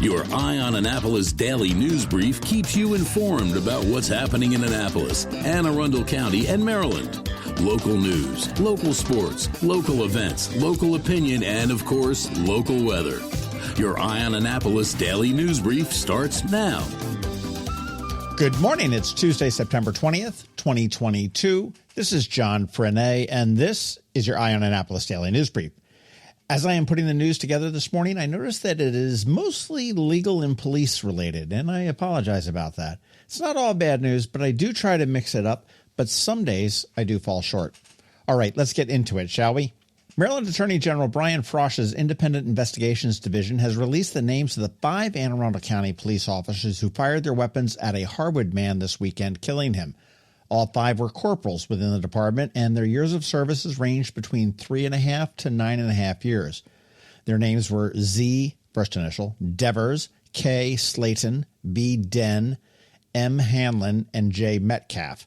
Your Eye on Annapolis daily news brief keeps you informed about what's happening in Annapolis and Arundel County and Maryland. Local news, local sports, local events, local opinion, and, of course, local weather. Your Eye on Annapolis daily news brief starts now. Good morning. It's Tuesday, September 20th, 2022. This is John Frenaye, and this is your Eye on Annapolis daily news brief. As I am putting the news together this morning, I noticed that it is mostly legal and police related, and I apologize about that. It's not all bad news, but I do try to mix it up, but some days I do fall short. All right, let's get into it, shall we? Maryland Attorney General Brian Frosh's Independent Investigations Division has released the names of the 5 Anne Arundel County police officers who fired their weapons at a Harwood man this weekend, killing him. All 5 were corporals within the department, and their years of services ranged between 3.5 to 9.5 years. Their names were Z, first initial, Devers, K, Slayton, B, Den, M, Hanlon, and J, Metcalf.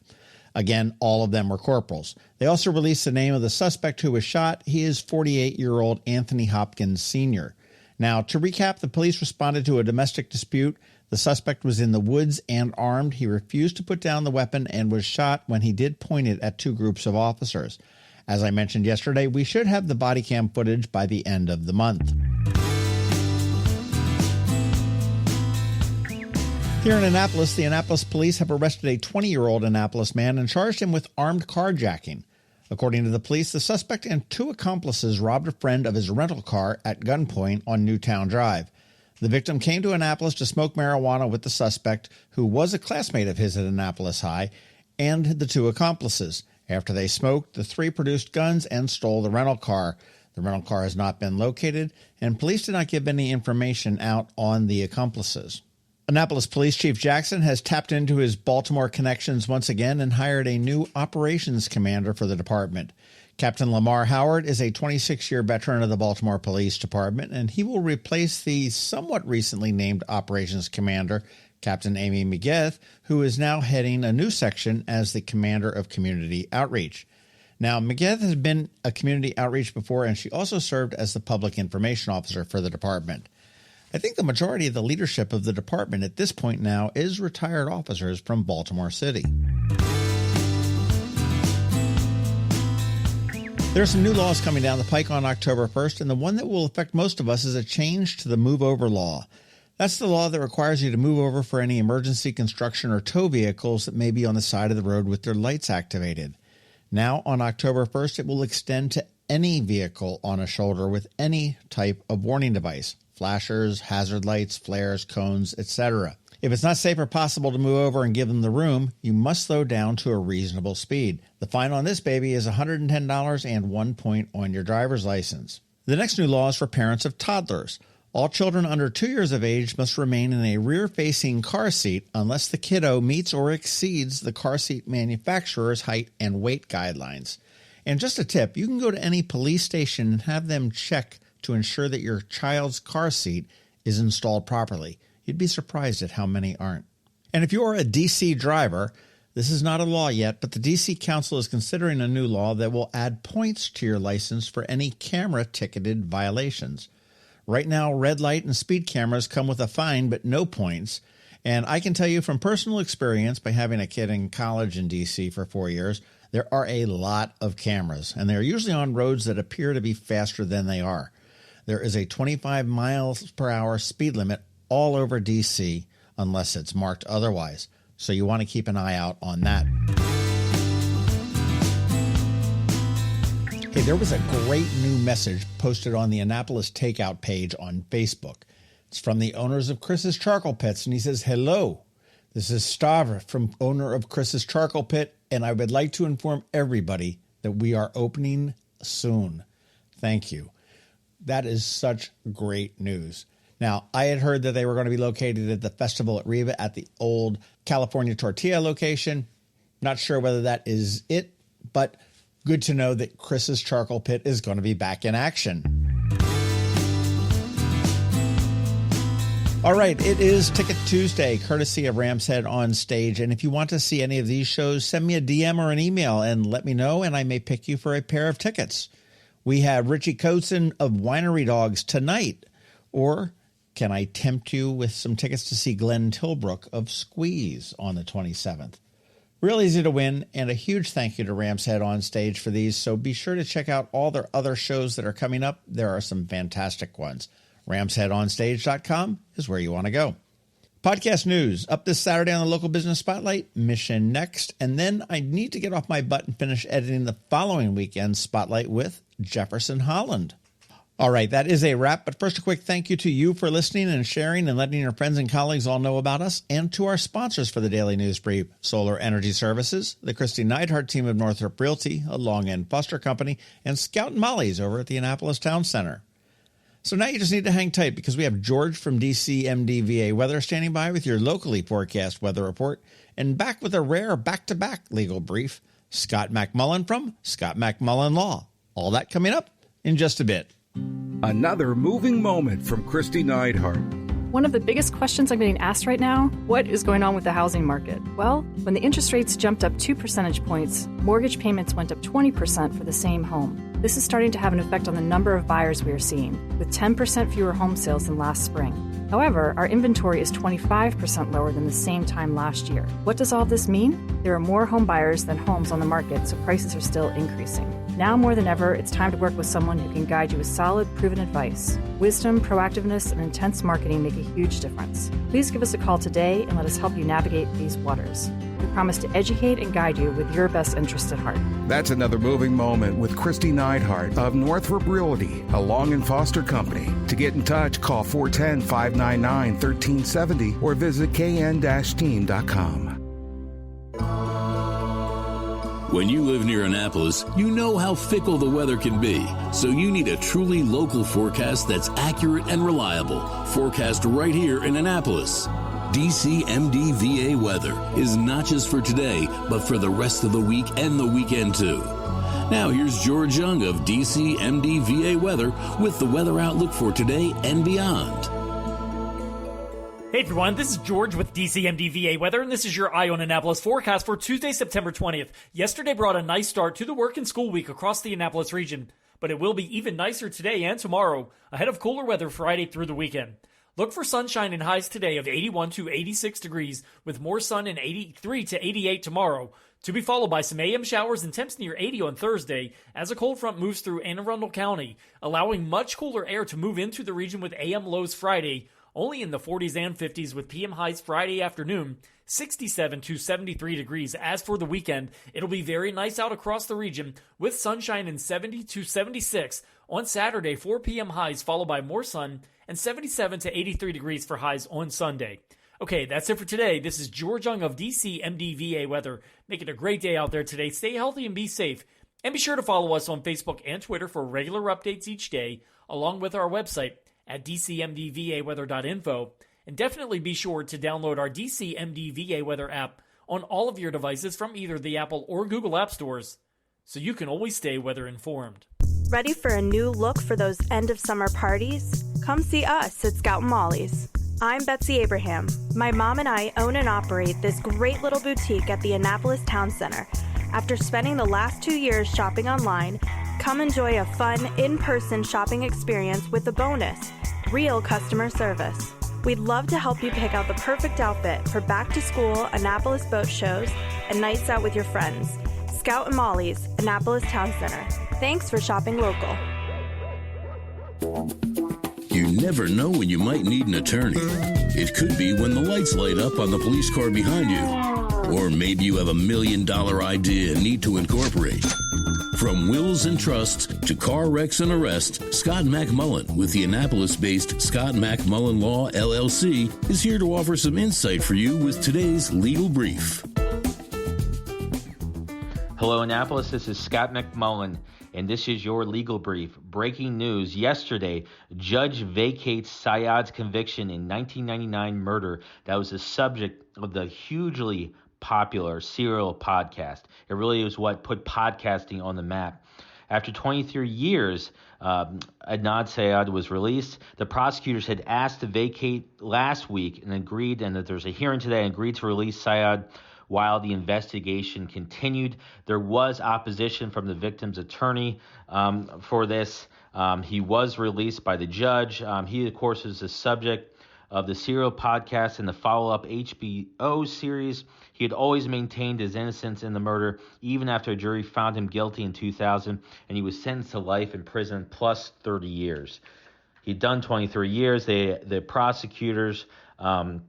Again, all of them were corporals. They also released the name of the suspect who was shot. He is 48-year-old Anthony Hopkins, Sr. Now, to recap, the police responded to a domestic dispute. The suspect was in the woods and armed. He refused to put down the weapon and was shot when he did point it at 2 groups of officers. As I mentioned yesterday, we should have the body cam footage by the end of the month. Here in Annapolis, the Annapolis Police have arrested a 20-year-old Annapolis man and charged him with armed carjacking. According to the police, the suspect and 2 accomplices robbed a friend of his rental car at gunpoint on Newtown Drive. The victim came to Annapolis to smoke marijuana with the suspect, who was a classmate of his at Annapolis High, and the 2 accomplices. After they smoked, the 3 produced guns and stole the rental car. The rental car has not been located, and police did not give any information out on the accomplices. Annapolis Police Chief Jackson has tapped into his Baltimore connections once again and hired a new operations commander for the department. Captain Lamar Howard is a 26-year veteran of the Baltimore Police Department, and he will replace the somewhat recently named operations commander, Captain Amy McGeth, who is now heading a new section as the commander of community outreach. Now, McGeth has been a community outreach before, and she also served as the public information officer for the department. I think the majority of the leadership of the department at this point now is retired officers from Baltimore City. There are some new laws coming down the pike on October 1st, and the one that will affect most of us is a change to the move-over law. That's the law that requires you to move over for any emergency construction or tow vehicles that may be on the side of the road with their lights activated. Now, on October 1st, it will extend to any vehicle on a shoulder with any type of warning device: flashers, hazard lights, flares, cones, etc. If it's not safe or possible to move over and give them the room, you must slow down to a reasonable speed. The fine on this baby is $110 and 1 point on your driver's license. The next new law is for parents of toddlers. All children under 2 years of age must remain in a rear-facing car seat unless the kiddo meets or exceeds the car seat manufacturer's height and weight guidelines. And just a tip, you can go to any police station and have them check to ensure that your child's car seat is installed properly. You'd be surprised at how many aren't. And if you're a DC driver, this is not a law yet, but the DC Council is considering a new law that will add points to your license for any camera-ticketed violations. Right now, red light and speed cameras come with a fine, but no points. And I can tell you from personal experience, by having a kid in college in DC for 4 years, there are a lot of cameras, and they're usually on roads that appear to be faster than they are. There is a 25 miles per hour speed limit all over D.C. unless it's marked otherwise. So you want to keep an eye out on that. Hey, there was a great new message posted on the Annapolis Takeout page on Facebook. It's from the owners of Chris's Charcoal Pits, and he says, "Hello, this is Stavr, from owner of Chris's Charcoal Pit, and I would like to inform everybody that we are opening soon. Thank you." That is such great news. Now, I had heard that they were going to be located at the festival at Riva at the old California Tortilla location. Not sure whether that is it, but good to know that Chris's Charcoal Pit is going to be back in action. All right, it is Ticket Tuesday, courtesy of Ram's Head on Stage. And if you want to see any of these shows, send me a DM or an email and let me know, and I may pick you for a pair of tickets. We have Richie Coatson of Winery Dogs tonight, or Can I tempt you with some tickets to see Glenn Tilbrook of Squeeze on the 27th? Real easy to win, and a huge thank you to Ram's Head On Stage for these, so be sure to check out all their other shows that are coming up. There are some fantastic ones. ramsheadonstage.com is where you want to go. Podcast news, up this Saturday on the Local Business Spotlight, Mission Next, and then I need to get off my butt and finish editing the following weekend's Spotlight with Jefferson Holland. All right, that is a wrap, but first a quick thank you to you for listening and sharing and letting your friends and colleagues all know about us, and to our sponsors for the Daily News Brief, Solar Energy Services, the Kristi Neidhardt Team of Northrop Realty, a Long End Foster Company, and Scout and Molly's over at the Annapolis Town Center. So now you just need to hang tight because we have George from DCMDVA Weather standing by with your locally forecast weather report, and back with a rare back-to-back legal brief, Scott McMullen from Scott McMullen Law. All that coming up in just a bit. Another moving moment from Kristi Neidhardt. One of the biggest questions I'm getting asked right now, what is going on with the housing market? Well, when the interest rates jumped up 2 percentage points, mortgage payments went up 20% for the same home. This is starting to have an effect on the number of buyers we are seeing, with 10% fewer home sales than last spring. However, our inventory is 25% lower than the same time last year. What does all this mean? There are more home buyers than homes on the market, so prices are still increasing. Now more than ever, it's time to work with someone who can guide you with solid, proven advice. Wisdom, proactiveness, and intense marketing make a huge difference. Please give us a call today and let us help you navigate these waters. We promise to educate and guide you with your best interest at heart. That's another moving moment with Kristi Neidhardt of Northrop Realty, a Long and Foster Company. To get in touch, call 410-599-1370 or visit kn-team.com. When you live near Annapolis, you know how fickle the weather can be. So you need a truly local forecast that's accurate and reliable. Forecast right here in Annapolis. DCMDVA weather is not just for today, but for the rest of the week and the weekend too. Now here's George Young of DCMDVA weather with the weather outlook for today and beyond. Hey everyone, this is George with DCMDVA Weather, and this is your Eye on Annapolis forecast for Tuesday, September 20th. Yesterday brought a nice start to the work and school week across the Annapolis region, but it will be even nicer today and tomorrow, ahead of cooler weather Friday through the weekend. Look for sunshine and highs today of 81 to 86 degrees, with more sun and 83 to 88 tomorrow, to be followed by some AM showers and temps near 80 on Thursday as a cold front moves through Arundel County, allowing much cooler air to move into the region with AM lows Friday, only in the 40s and 50s with PM highs Friday afternoon, 67 to 73 degrees. As for the weekend, it'll be very nice out across the region with sunshine and 70 to 76 on Saturday, 4 p.m. highs followed by more sun and 77 to 83 degrees for highs on Sunday. Okay, that's it for today. This is George Young of DCMDVA Weather. Make it a great day out there today. Stay healthy and be safe. And be sure to follow us on Facebook and Twitter for regular updates each day, along with our website at dcmdvaweather.info, and definitely be sure to download our DCMDVA Weather app on all of your devices from either the Apple or Google App Stores, so you can always stay weather informed. Ready for a new look for those end-of-summer parties? Come see us at Scout and Molly's. I'm Betsy Abraham. My mom and I own and operate this great little boutique at the Annapolis Town Center. After spending the last 2 years shopping online, come enjoy a fun, in-person shopping experience with a bonus, real customer service. We'd love to help you pick out the perfect outfit for back-to-school Annapolis boat shows and nights out with your friends. Scout and Molly's, Annapolis Town Center. Thanks for shopping local. You never know when you might need an attorney. It could be when the lights light up on the police car behind you. Or maybe you have $1 million idea and need to incorporate. From wills and trusts to car wrecks and arrests, Scott McMullen with the Annapolis-based Scott McMullen Law, LLC, is here to offer some insight for you with today's legal brief. Hello, Annapolis. This is Scott McMullen, and this is your legal brief. Breaking news. Yesterday, judge vacates Syed's conviction in 1999 murder that was the subject of the hugely popular Serial podcast. It really was what put podcasting on the map. After 23 years, Adnan Syed was released. The prosecutors had asked to vacate last week and agreed, and that there's a hearing today, and agreed to release Syed while the investigation continued. There was opposition from the victim's attorney for this. He was released by the judge. He, of course, is the subject of the serial podcast and the follow-up HBO series. He had always maintained his innocence in the murder, even after a jury found him guilty in 2000, and he was sentenced to life in prison plus 30 years. He'd done 23 years. The prosecutors and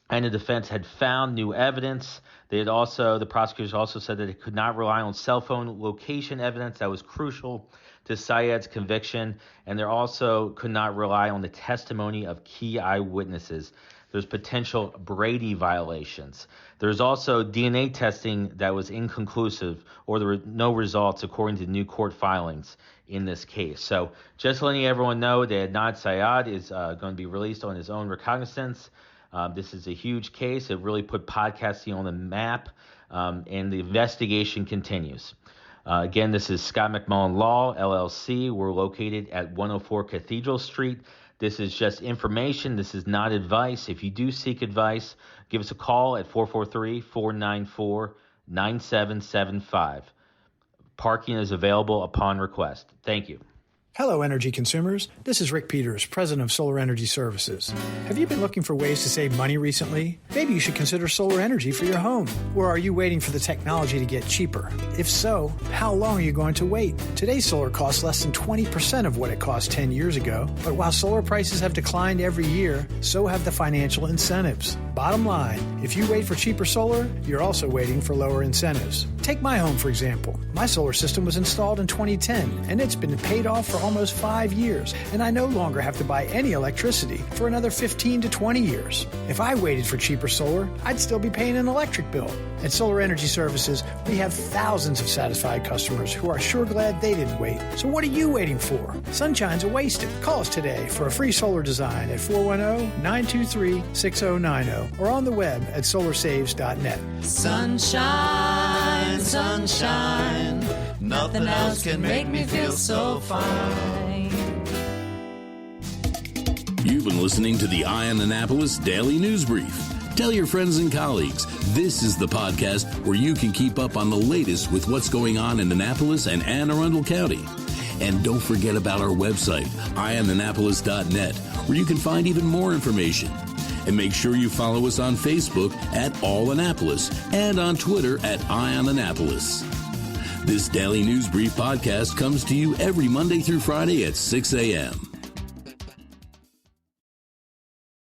the defense had found new evidence. The prosecutors also said that it could not rely on cell phone location evidence that was crucial to Syed's conviction, and they also could not rely on the testimony of key eyewitnesses. There's potential Brady violations. There's also DNA testing that was inconclusive, or there were no results according to new court filings in this case. So just letting everyone know that Adnan Syed is going to be released on his own recognizance. This is a huge case. It really put podcasting on the map, and the investigation continues. Again, this is Scott McMullen Law, LLC. We're located at 104 Cathedral Street. This is just information. This is not advice. If you do seek advice, give us a call at 443-494-9775. Parking is available upon request. Thank you. Hello, energy consumers. This is Rick Peters, president of Solar Energy Services. Have you been looking for ways to save money recently? Maybe you should consider solar energy for your home. Or are you waiting for the technology to get cheaper? If so, how long are you going to wait? Today's solar costs less than 20% of what it cost 10 years ago. But while solar prices have declined every year, so have the financial incentives. Bottom line, if you wait for cheaper solar, you're also waiting for lower incentives. Take my home, for example. My solar system was installed in 2010, and it's been paid off for almost 5 years, and I no longer have to buy any electricity for another 15 to 20 years. If I waited for cheaper solar, I'd still be paying an electric bill. At Solar Energy Services, we have thousands of satisfied customers who are sure glad they didn't wait. So what are you waiting for? Sunshine's a wasted. Call us today for a free solar design at 410-923-6090 or on the web at solarsaves.net. Sunshine, sunshine, nothing else can make me feel so fine. You've been listening to the Eye on Annapolis Daily News Brief. Tell your friends and colleagues, this is the podcast where you can keep up on the latest with what's going on in Annapolis and Anne Arundel County. And don't forget about our website, eyeonannapolis.net, where you can find even more information. And make sure you follow us on Facebook at All Annapolis and on Twitter at Eye on Annapolis. This Daily News Brief podcast comes to you every Monday through Friday at 6 a.m.